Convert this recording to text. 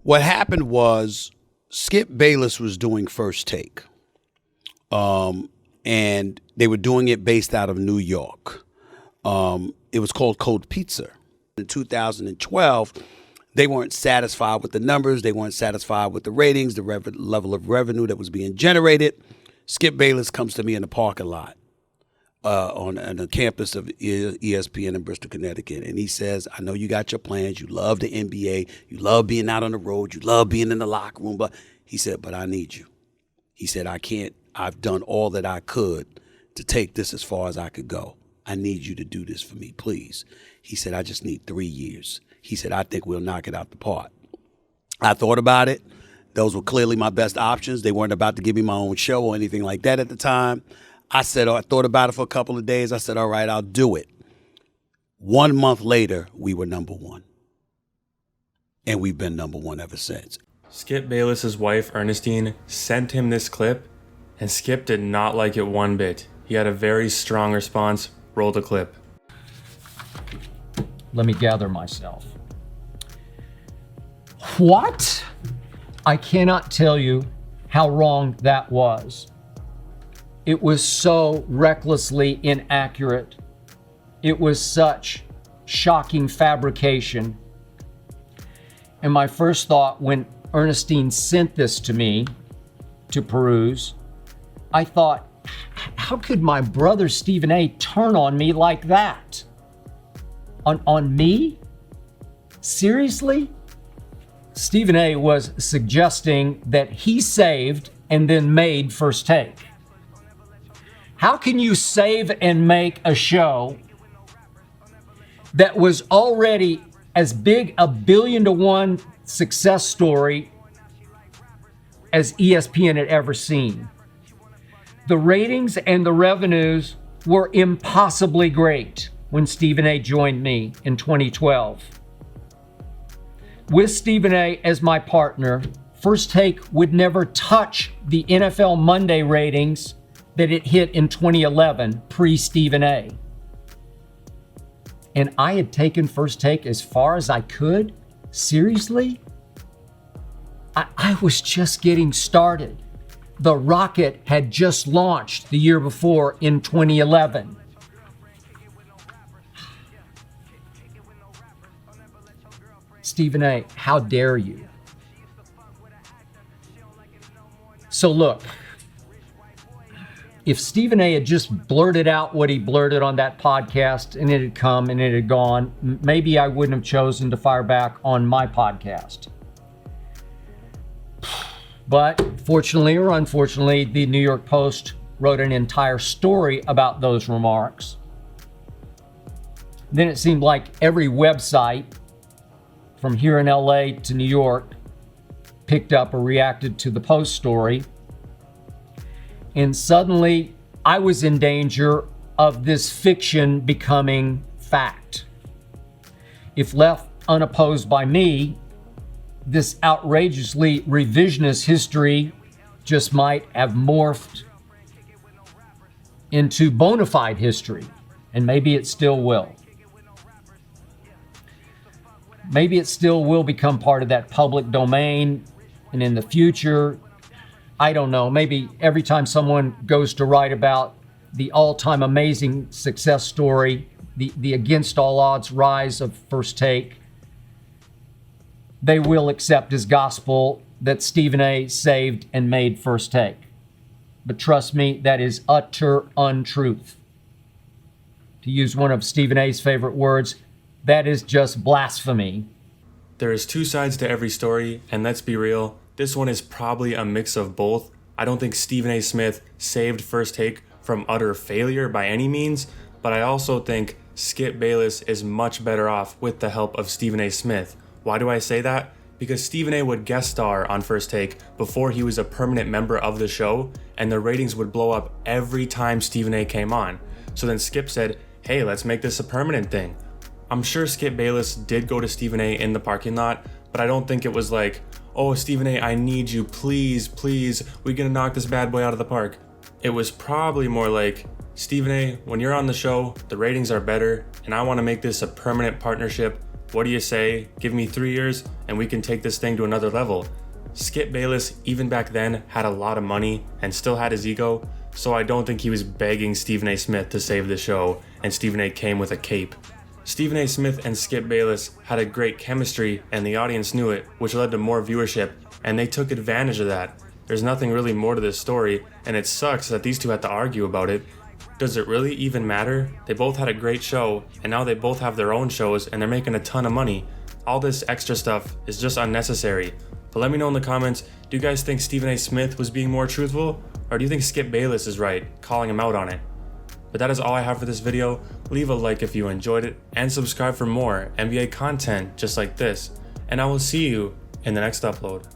What happened was Skip Bayless was doing First Take. And they were doing it based out of New York. It was called Cold Pizza. In 2012, they weren't satisfied with the numbers. They weren't satisfied with the ratings, the level of revenue that was being generated. Skip Bayless comes to me in the parking lot on the campus of ESPN in Bristol, Connecticut. And he says, I know you got your plans. You love the NBA. You love being out on the road. You love being in the locker room. But he said, but I need you. He said, I can't. I've done all that I could to take this as far as I could go. I need you to do this for me, please. He said, I just need 3 years. He said, I think we'll knock it out the park. I thought about it. Those were clearly my best options. They weren't about to give me my own show or anything like that at the time. I thought about it for a couple of days. I said, all right, I'll do it. 1 month later, we were number one. And we've been number one ever since. Skip Bayless's wife, Ernestine, sent him this clip, and Skip did not like it one bit. He had a very strong response. Roll the clip. Let me gather myself. What? I cannot tell you how wrong that was. It was so recklessly inaccurate. It was such shocking fabrication. And my first thought when Ernestine sent this to me to peruse, I thought, how could my brother Stephen A. turn on me like that? On me? Seriously? Stephen A. was suggesting that he saved and then made First Take. How can you save and make a show that was already as big a 1 billion to 1 success story as ESPN had ever seen? The ratings and the revenues were impossibly great when Stephen A. joined me in 2012. With Stephen A. as my partner, First Take would never touch the NFL Monday ratings that it hit in 2011, pre-Stephen A. And I had taken First Take as far as I could? Seriously? I was just getting started. The rocket had just launched the year before in 2011. Stephen A., how dare you? So look, if Stephen A. had just blurted out what he blurted on that podcast and it had come and it had gone, maybe I wouldn't have chosen to fire back on my podcast. But fortunately or unfortunately, the New York Post wrote an entire story about those remarks. Then it seemed like every website from here in LA to New York picked up or reacted to the Post story. And suddenly I was in danger of this fiction becoming fact. If left unopposed by me, this outrageously revisionist history just might have morphed into bona fide history, and maybe it still will. Maybe it still will become part of that public domain, and in the future, I don't know, maybe every time someone goes to write about the all-time amazing success story, the against all odds rise of First Take, they will accept as gospel that Stephen A. saved and made First Take. But trust me, that is utter untruth. To use one of Stephen A.'s favorite words, that is just blasphemy. There is two sides to every story, and let's be real, this one is probably a mix of both. I don't think Stephen A. Smith saved First Take from utter failure by any means, but I also think Skip Bayless is much better off with the help of Stephen A. Smith. Why do I say that? Because Stephen A. would guest star on First Take before he was a permanent member of the show, and the ratings would blow up every time Stephen A. came on. So then Skip said, hey, let's make this a permanent thing. I'm sure Skip Bayless did go to Stephen A. in the parking lot, but I don't think it was like, oh, Stephen A., I need you, please, we're gonna knock this bad boy out of the park. It was probably more like, Stephen A., when you're on the show, the ratings are better, and I wanna make this a permanent partnership. What do you say? Give me 3 years and we can take this thing to another level. Skip Bayless, even back then, had a lot of money and still had his ego, so I don't think he was begging Stephen A. Smith to save the show, and Stephen A. came with a cape. Stephen A. Smith and Skip Bayless had a great chemistry, and the audience knew it, which led to more viewership, and they took advantage of that. There's nothing really more to this story, and it sucks that these two had to argue about it. Does it really even matter? They both had a great show, and now they both have their own shows, and they're making a ton of money. All this extra stuff is just unnecessary. But let me know in the comments, do you guys think Stephen A. Smith was being more truthful? Or do you think Skip Bayless is right, calling him out on it? But that is all I have for this video. Leave a like if you enjoyed it, and subscribe for more NBA content just like this. And I will see you in the next upload.